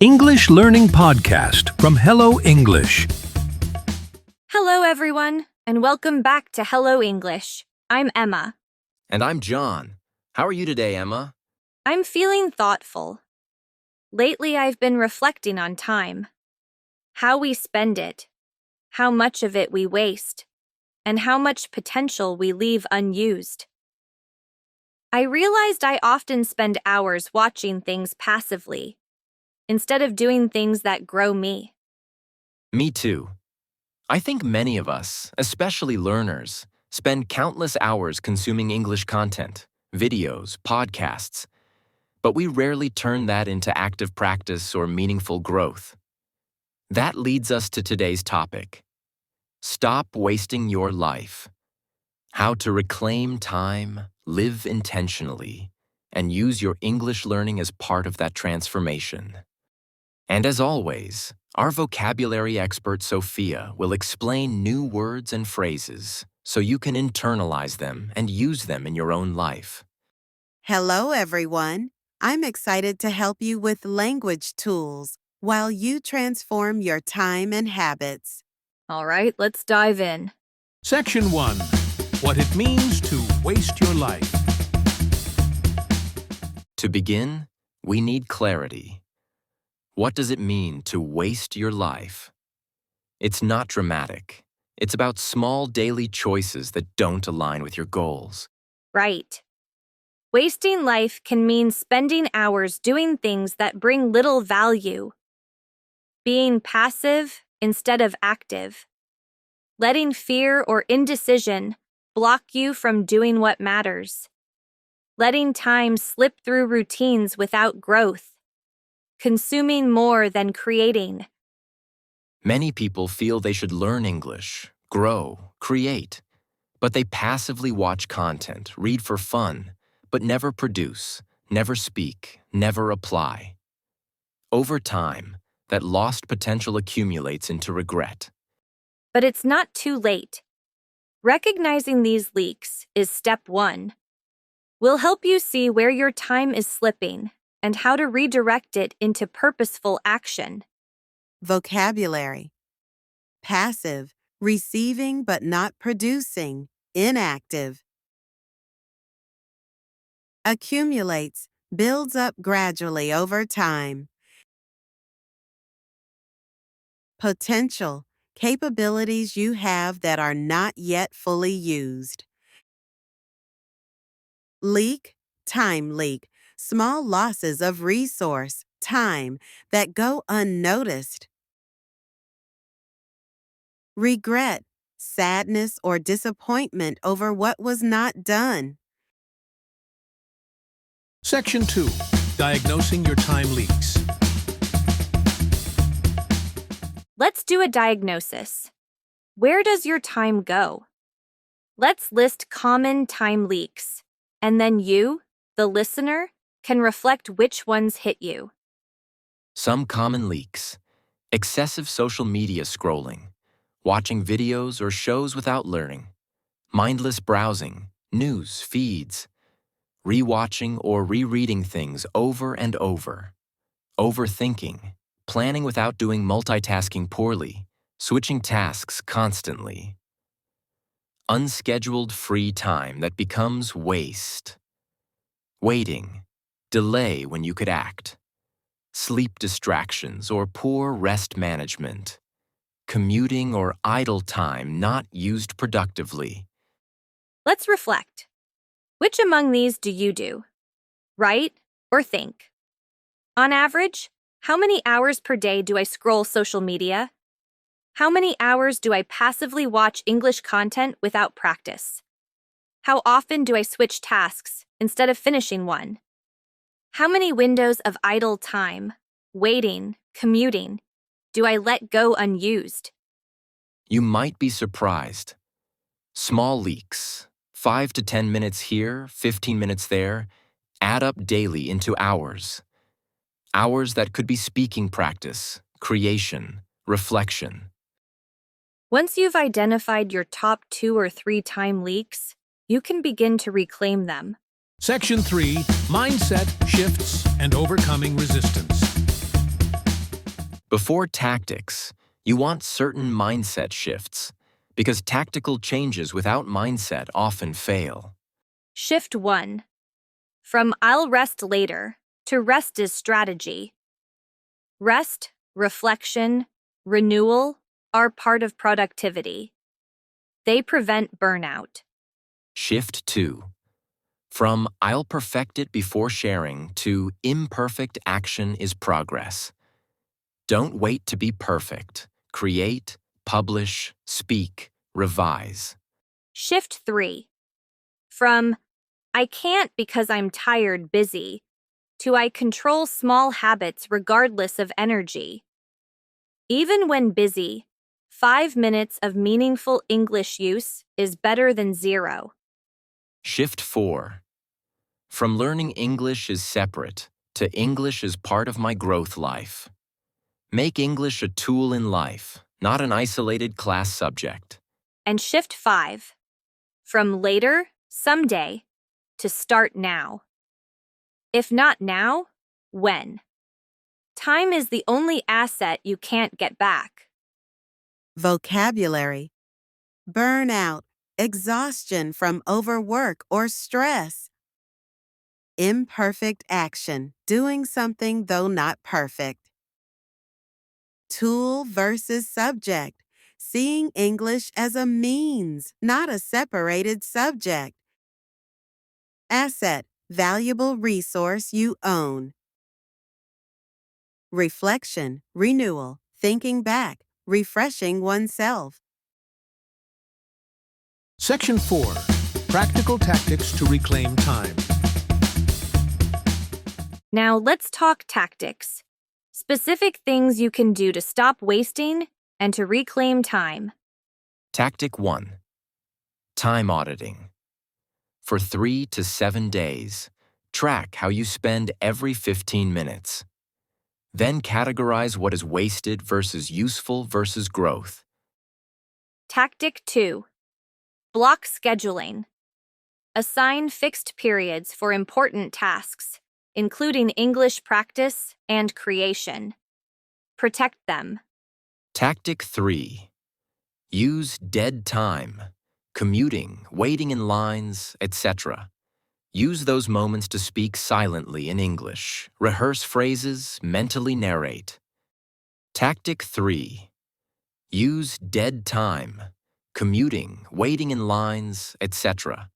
English Learning Podcast from Hello English. Hello, everyone, and welcome back to Hello English. I'm Emma. And I'm John. How are you today, Emma? I'm feeling thoughtful. Lately, I've been reflecting on time, how we spend it, how much of it we waste, and how much potential we leave unused. I realized I often spend hours watching things passively, instead of doing things that grow me. Me too. I think many of us, especially learners, spend countless hours consuming English content, videos, podcasts, but we rarely turn that into active practice or meaningful growth. That leads us to today's topic. Stop wasting your life. How to reclaim time, live intentionally, and use your English learning as part of that transformation. And as always, our vocabulary expert Sophia will explain new words and phrases so you can internalize them and use them in your own life. Hello, everyone. I'm excited to help you with language tools while you transform your time and habits. All right, let's dive in. Section 1. What it means to waste your life. To begin, we need clarity. What does it mean to waste your life? It's not dramatic. It's about small daily choices that don't align with your goals. Right. Wasting life can mean spending hours doing things that bring little value. Being passive instead of active. Letting fear or indecision block you from doing what matters. Letting time slip through routines without growth. Consuming more than creating. Many people feel they should learn English, grow, create, but they passively watch content, read for fun, but never produce, never speak, never apply. Over time, that lost potential accumulates into regret. But it's not too late. Recognizing these leaks is step 1. We'll help you see where your time is slipping and how to redirect it into purposeful action. Vocabulary. Passive, receiving but not producing, inactive. Accumulates, builds up gradually over time. Potential, capabilities you have that are not yet fully used. Leak, time leak, small losses of resource, time, that go unnoticed. Regret, sadness or disappointment over what was not done. Section 2. Diagnosing your time leaks. Let's do a diagnosis. Where does your time go? Let's list common time leaks, and then you, the listener, can reflect which ones hit you. Some common leaks. Excessive social media scrolling. Watching videos or shows without learning. Mindless browsing. News feeds. Rewatching or rereading things over and over. Overthinking. Planning without doing multitasking poorly. Switching tasks constantly. Unscheduled free time that becomes waste. Waiting. Delay when you could act. Sleep distractions or poor rest management. Commuting or idle time not used productively. Let's reflect. Which among these do you do? Write or think? On average, how many hours per day do I scroll social media? How many hours do I passively watch English content without practice? How often do I switch tasks instead of finishing one? How many windows of idle time, waiting, commuting, do I let go unused? You might be surprised. Small leaks, 5 to 10 minutes here, 15 minutes there, add up daily into hours. Hours that could be speaking practice, creation, reflection. Once you've identified your top 2 or 3 time leaks, you can begin to reclaim them. Section 3. Mindset, shifts, and overcoming resistance. Before tactics, you want certain mindset shifts, because tactical changes without mindset often fail. Shift 1. From I'll rest later to rest is strategy. Rest, reflection, renewal are part of productivity. They prevent burnout. Shift 2. From I'll perfect it before sharing to imperfect action is progress. Don't wait to be perfect. Create, publish, speak, revise. Shift 3. From I can't because I'm tired, busy, to I control small habits regardless of energy. Even when busy, 5 minutes of meaningful English use is better than 0. Shift 4. From learning English is separate to English is part of my growth life. Make English a tool in life, not an isolated class subject. And shift 5. From later, someday, to start now. If not now, when? Time is the only asset you can't get back. Vocabulary: burnout, exhaustion from overwork or stress. Imperfect action, doing something though not perfect. Tool versus subject, seeing English as a means, not a separated subject. Asset, valuable resource you own. Reflection, renewal, thinking back, refreshing oneself. Section 4. Practical tactics to reclaim time. Now let's talk tactics. Specific things you can do to stop wasting and to reclaim time. Tactic 1. Time auditing. For 3 to 7 days, track how you spend every 15 minutes. Then categorize what is wasted versus useful versus growth. Tactic 2. Block scheduling. Assign fixed periods for important tasks, including English practice and creation. Protect them. Tactic 3. Use dead time, commuting, waiting in lines, etc. Use those moments to speak silently in English, rehearse phrases, mentally narrate. Tactic 3. Use dead time, commuting, waiting in lines, etc.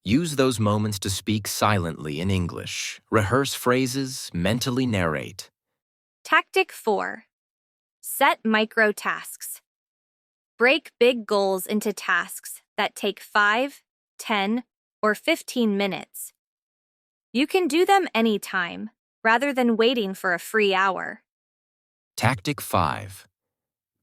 Use those moments to speak silently in English, rehearse phrases, mentally narrate. Tactic 4. Set micro tasks. Break big goals into tasks that take 5, 10, or 15 minutes. You can do them anytime, rather than waiting for a free hour. Tactic 5.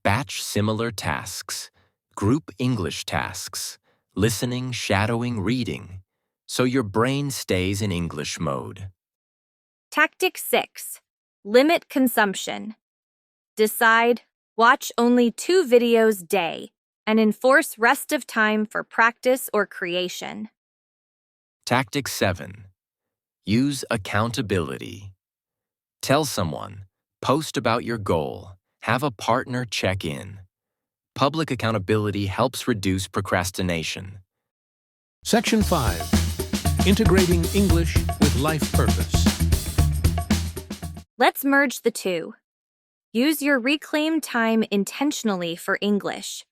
Batch similar tasks. Group English tasks. Listening, shadowing, reading. So your brain stays in English mode. Tactic 6. Limit consumption. Decide, watch only 2 videos a day, and enforce rest of time for practice or creation. Tactic 7. Use accountability. Tell someone, post about your goal, have a partner check in. Public accountability helps reduce procrastination. Section 5. Integrating English with life purpose. Let's merge the two. Use your reclaimed time intentionally for English,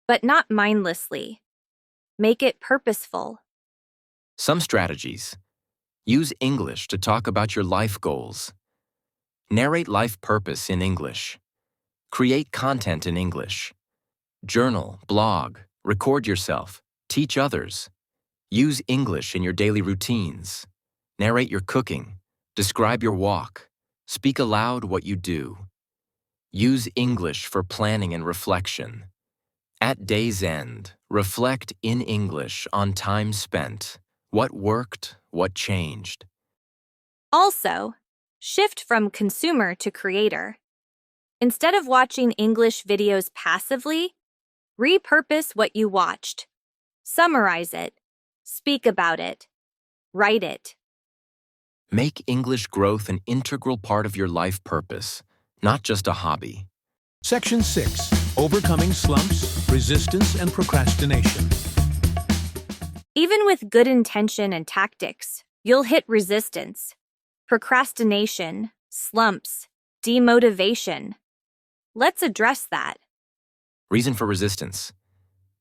but not mindlessly. Make it purposeful. Some strategies. Use English to talk about your life goals. Narrate life purpose in English. Create content in English. Journal, blog, record yourself, teach others. Use English in your daily routines. Narrate your cooking. Describe your walk. Speak aloud what you do. Use English for planning and reflection. At day's end, reflect in English on time spent. What worked, what changed. Also, shift from consumer to creator. Instead of watching English videos passively, repurpose what you watched. Summarize it. Speak about it. Write it. Make English growth an integral part of your life purpose. not just a hobby. Section 6. Overcoming slumps, resistance, and procrastination. Even with good intention and tactics, you'll hit resistance, procrastination, slumps, demotivation. Let's address that. Reason for resistance: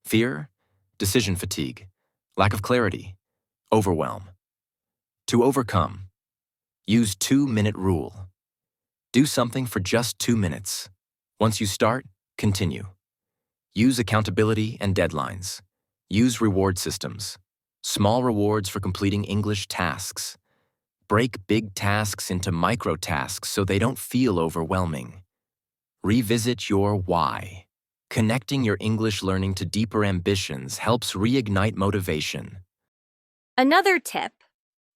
fear, decision fatigue, lack of clarity, overwhelm. To overcome, use 2-minute rule. Do something for just 2 minutes. Once you start, continue. Use accountability and deadlines. Use reward systems. Small rewards for completing English tasks. Break big tasks into micro tasks so they don't feel overwhelming. Revisit your why. Connecting your English learning to deeper ambitions helps reignite motivation. Another tip: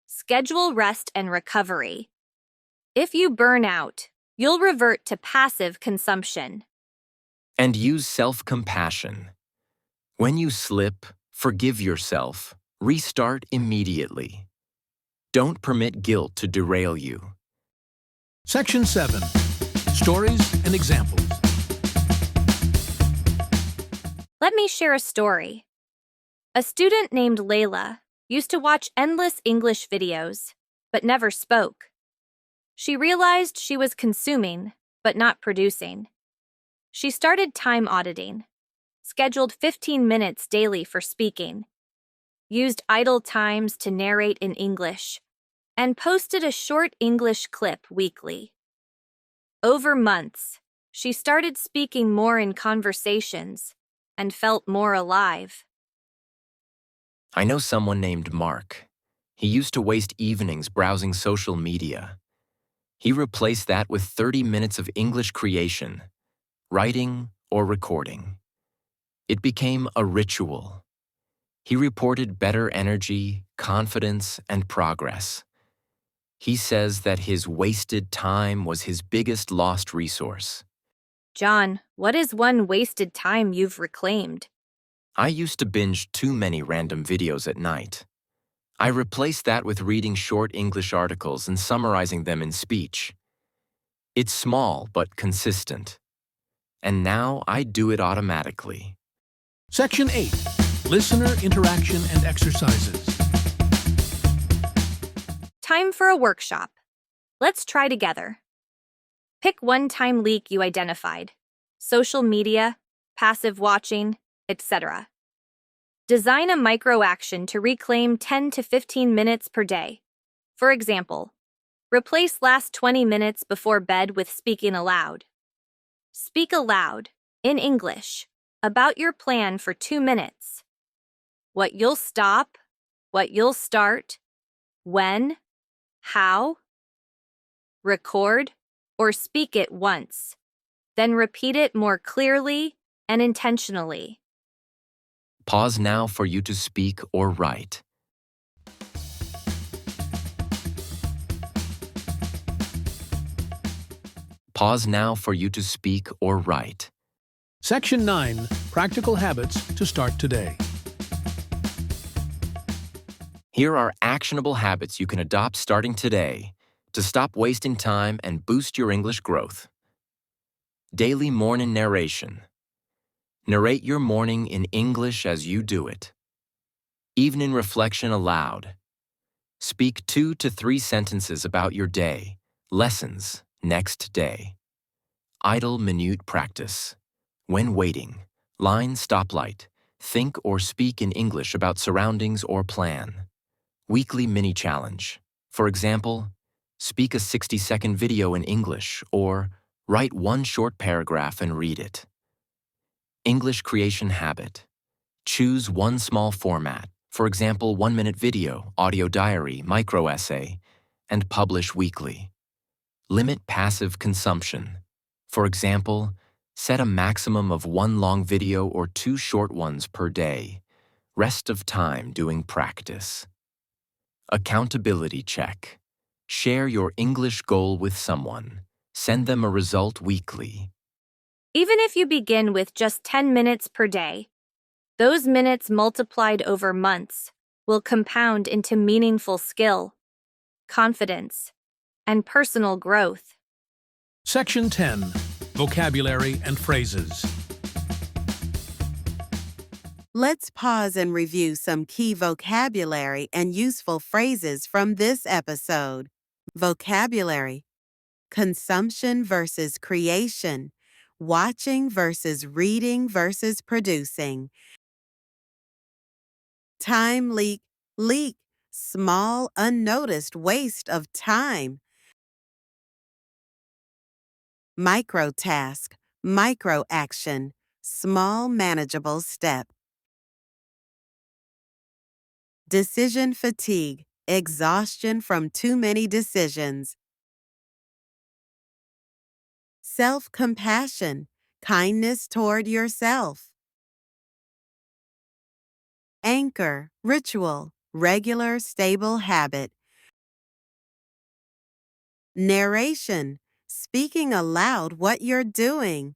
schedule rest and recovery. If you burn out, you'll revert to passive consumption. And use self-compassion. When you slip, forgive yourself. Restart immediately. Don't permit guilt to derail you. Section 7. Stories and examples. Let me share a story. A student named Layla used to watch endless English videos, but never spoke. She realized she was consuming, but not producing. She started time auditing, scheduled 15 minutes daily for speaking, used idle times to narrate in English, and posted a short English clip weekly. Over months, she started speaking more in conversations and felt more alive. I know someone named Mark. He used to waste evenings browsing social media. He replaced that with 30 minutes of English creation, writing or recording. It became a ritual. He reported better energy, confidence, and progress. He says that his wasted time was his biggest lost resource. John, what is one wasted time you've reclaimed? I used to binge too many random videos at night. I replaced that with reading short English articles and summarizing them in speech. It's small but consistent. And now I do it automatically. Section 8. Listener interaction and exercises. Time for a workshop. Let's try together. Pick one time leak you identified: social media, passive watching, etc. Design a micro action to reclaim 10 to 15 minutes per day. For example, replace last 20 minutes before bed with speaking aloud. Speak aloud, in English, about your plan for 2 minutes. What you'll stop, what you'll start, when, how. Record or speak it once, then repeat it more clearly and intentionally. Pause now for you to speak or write. Pause now for you to speak or write. Section 9. Practical habits to start today. Here are actionable habits you can adopt starting today to stop wasting time and boost your English growth. Daily morning narration. Narrate your morning in English as you do it. Evening reflection aloud. Speak 2 to 3 sentences about your day, lessons, next day. Idle minute practice. When waiting, line stoplight, think or speak in English about surroundings or plan. Weekly mini challenge. For example, speak a 60-second video in English or write one short paragraph and read it. English creation habit. Choose one small format, for example, 1-minute video, audio diary, micro essay, and publish weekly. Limit passive consumption. For example, set a maximum of 1 long video or 2 short ones per day. Rest of time doing practice. Accountability check. Share your English goal with someone. Send them a result weekly. Even if you begin with just 10 minutes per day, those minutes multiplied over months will compound into meaningful skill, confidence, and personal growth. Section 10. Vocabulary and Phrases. Let's pause and review some key vocabulary and useful phrases from this episode. Vocabulary: consumption versus creation, watching versus reading versus producing. Time leak, small, unnoticed waste of time. Microtask, micro-action, small, manageable step. Decision fatigue, exhaustion from too many decisions. Self-compassion, kindness toward yourself. Anchor, ritual, regular, stable habit. Narration, speaking aloud what you're doing.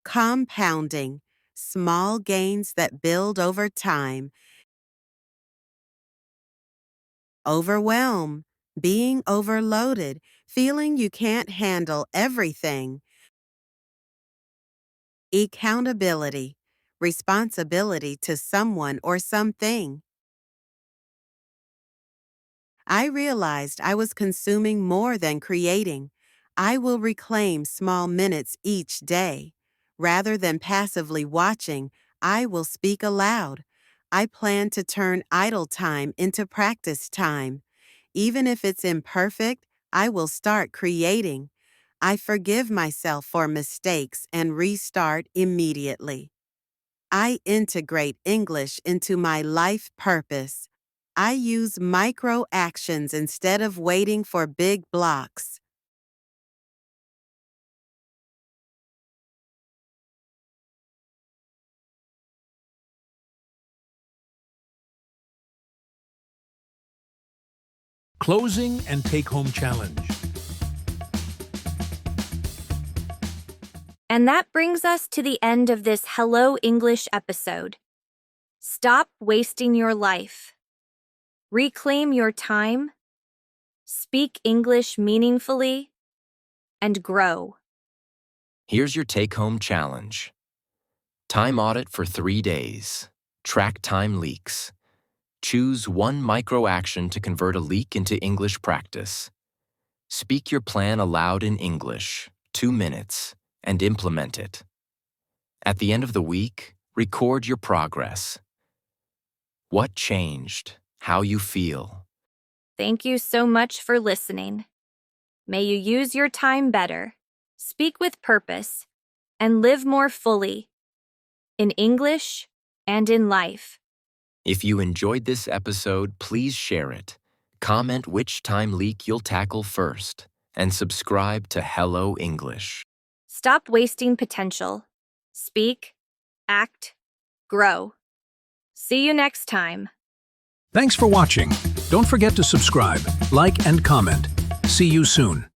Compounding, small gains that build over time. Overwhelm, being overloaded, feeling you can't handle everything. Accountability, responsibility to someone or something. I realized I was consuming more than creating. I will reclaim small minutes each day. Rather than passively watching, I will speak aloud. I plan to turn idle time into practice time. Even if it's imperfect, I will start creating. I forgive myself for mistakes and restart immediately. I integrate English into my life purpose. I use micro actions instead of waiting for big blocks. Closing and take-home challenge. And that brings us to the end of this Hello English episode. Stop wasting your life. Reclaim your time. Speak English meaningfully. And grow. Here's your take-home challenge. Time audit for 3 days. Track time leaks. Choose one micro-action to convert a leak into English practice. Speak your plan aloud in English, 2 minutes, and implement it. At the end of the week, record your progress. What changed? How you feel? Thank you so much for listening. May you use your time better, speak with purpose, and live more fully in English and in life. If you enjoyed this episode, please share it. Comment which time leak you'll tackle first, and subscribe to Hello English. Stop wasting potential. Speak, act, grow. See you next time. Thanks for watching. Don't forget to subscribe, like, and comment. See you soon.